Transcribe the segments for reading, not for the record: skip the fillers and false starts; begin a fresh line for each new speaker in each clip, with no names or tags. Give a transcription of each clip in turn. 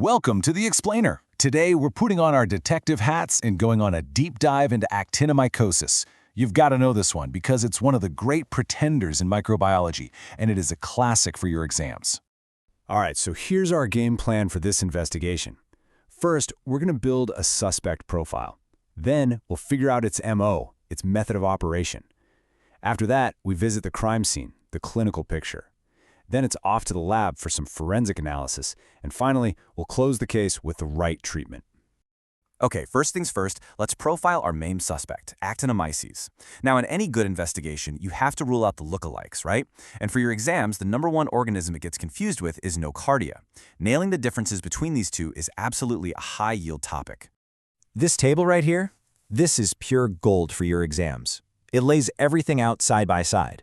Welcome to The Explainer. Today, we're putting on our detective hats and going on a deep dive into actinomycosis. You've got to know this one because it's one of the great pretenders in microbiology, and it is a classic for your exams.
All right, so here's our game plan for this investigation. First, we're going to build a suspect profile. Then, we'll figure out its MO, its method of operation. After that, we visit the crime scene, the clinical picture. Then it's off to the lab for some forensic analysis. And finally, we'll close the case with the right treatment.
Okay, first things first, let's profile our main suspect, Actinomyces. Now, in any good investigation, you have to rule out the lookalikes, right? And for your exams, the #1 organism it gets confused with is nocardia. Nailing the differences between these two is absolutely a high-yield topic.
This table right here, this is pure gold for your exams. It lays everything out side by side.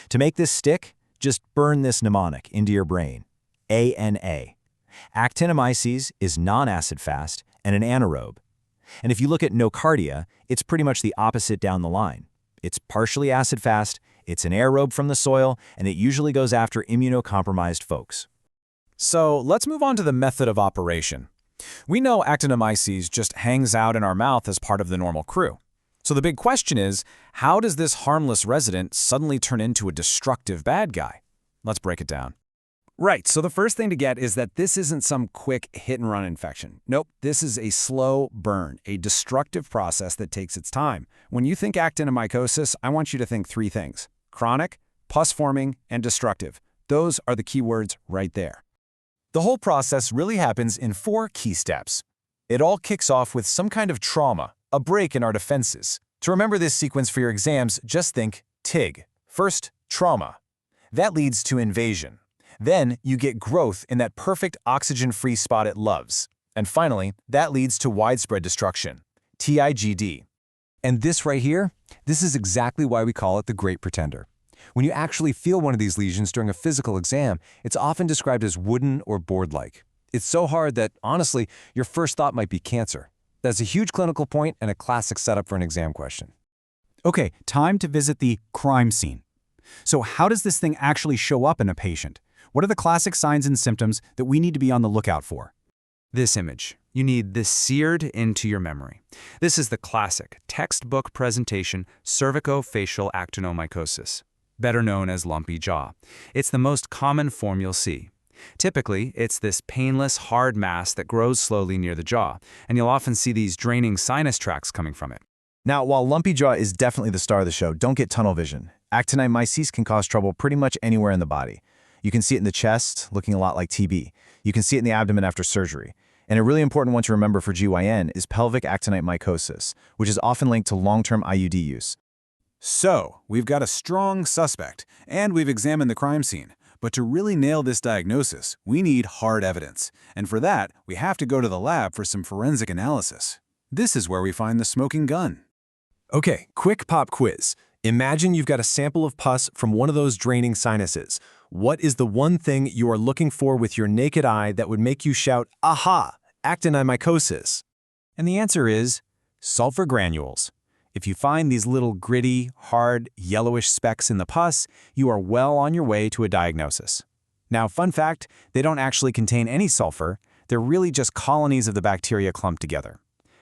To make this stick, just burn this mnemonic into your brain. ANA. Actinomyces is non-acid fast and an anaerobe. And if you look at nocardia, it's pretty much the opposite down the line. It's partially acid fast, it's an aerobe from the soil, and it usually goes after immunocompromised folks.
So let's move on to the method of operation. We know Actinomyces just hangs out in our mouth as part of the normal crew. So the big question is, how does this harmless resident suddenly turn into a destructive bad guy? Let's break it down.
Right, so the first thing to get is that this isn't some quick hit-and-run infection. Nope, this is a slow burn, a destructive process that takes its time. When you think actinomycosis, I want you to think three things: chronic, pus-forming, and destructive. Those are the key words right there.
The whole process really happens in 4 key steps. It all kicks off with some kind of trauma, a break in our defenses. To remember this sequence for your exams, just think TIG. First, trauma. That leads to invasion. Then you get growth in that perfect oxygen-free spot it loves. And finally, that leads to widespread destruction. TIGD.
And this right here, this is exactly why we call it the Great Pretender. When you actually feel one of these lesions during a physical exam, it's often described as wooden or board-like. It's so hard that, honestly, your first thought might be cancer. That's a huge clinical point and a classic setup for an exam question.
Okay, time to visit the crime scene. So how does this thing actually show up in a patient? What are the classic signs and symptoms that we need to be on the lookout for?
This image. You need this seared into your memory. This is the classic textbook presentation cervicofacial actinomycosis, better known as lumpy jaw. It's the most common form you'll see. Typically, it's this painless, hard mass that grows slowly near the jaw, and you'll often see these draining sinus tracts coming from it.
Now, while lumpy jaw is definitely the star of the show, don't get tunnel vision. Actinomyces can cause trouble pretty much anywhere in the body. You can see it in the chest, looking a lot like TB. You can see it in the abdomen after surgery. And a really important one to remember for GYN is pelvic actinomycosis, which is often linked to long-term IUD use.
So, we've got a strong suspect, and we've examined the crime scene. But to really nail this diagnosis, we need hard evidence. And for that, we have to go to the lab for some forensic analysis. This is where we find the smoking gun.
Okay, quick pop quiz. Imagine you've got a sample of pus from one of those draining sinuses. What is the one thing you are looking for with your naked eye that would make you shout, "Aha, actinomycosis"?
And the answer is sulfur granules. If you find these little gritty, hard, yellowish specks in the pus, you are well on your way to a diagnosis. Now, fun fact, they don't actually contain any sulfur. They're really just colonies of the bacteria clumped together.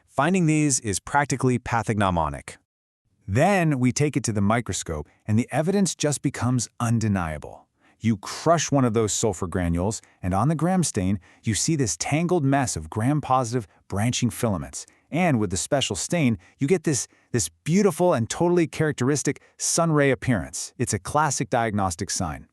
Finding these is practically pathognomonic. Then we take it to the microscope, and the evidence just becomes undeniable. You crush one of those sulfur granules, and on the gram stain, you see this tangled mess of gram-positive branching filaments. And with the special stain, you get this beautiful and totally characteristic sunray appearance. It's a classic diagnostic sign.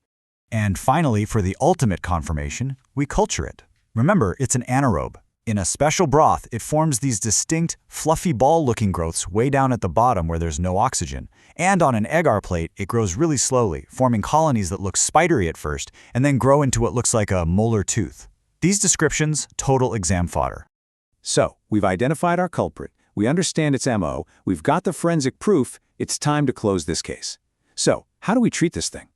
And finally, for the ultimate confirmation, we culture it. Remember, it's an anaerobe. In a special broth, it forms these distinct, fluffy ball-looking growths way down at the bottom where there's no oxygen. And on an agar plate, it grows really slowly, forming colonies that look spidery at first, and then grow into what looks like a molar tooth. These descriptions, total exam fodder.
So, we've identified our culprit, we understand its MO, we've got the forensic proof, it's time to close this case. So, how do we treat this thing?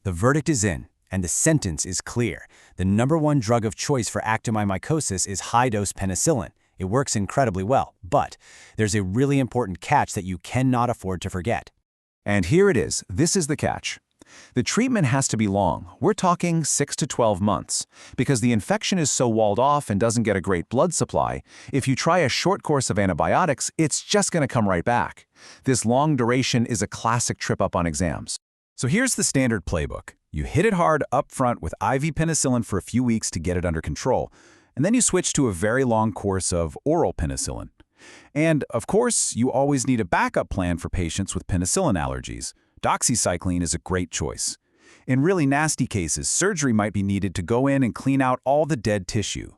The verdict is in, and the sentence is clear. The #1 drug of choice for actinomycosis is high-dose penicillin. It works incredibly well, but there's a really important catch that you cannot afford to forget.
And here it is. This is the catch.
The treatment has to be long. We're talking 6 to 12 months. Because the infection is so walled off and doesn't get a great blood supply, if you try a short course of antibiotics, it's just going to come right back. This long duration is a classic trip up on exams.
So here's the standard playbook. You hit it hard up front with IV penicillin for a few weeks to get it under control, and then you switch to a very long course of oral penicillin. And, of course, you always need a backup plan for patients with penicillin allergies. Doxycycline is a great choice. In really nasty cases, surgery might be needed to go in and clean out all the dead tissue.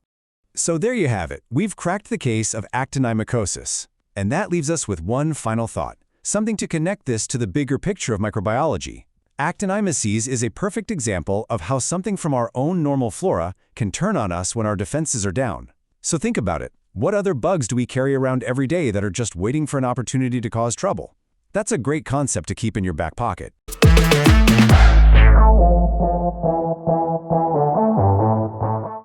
So there you have it. We've cracked the case of actinomycosis. And that leaves us with one final thought, something to connect this to the bigger picture of microbiology. Actinomyces is a perfect example of how something from our own normal flora can turn on us when our defenses are down. So think about it. What other bugs do we carry around every day that are just waiting for an opportunity to cause trouble? That's a great concept to keep in your back pocket.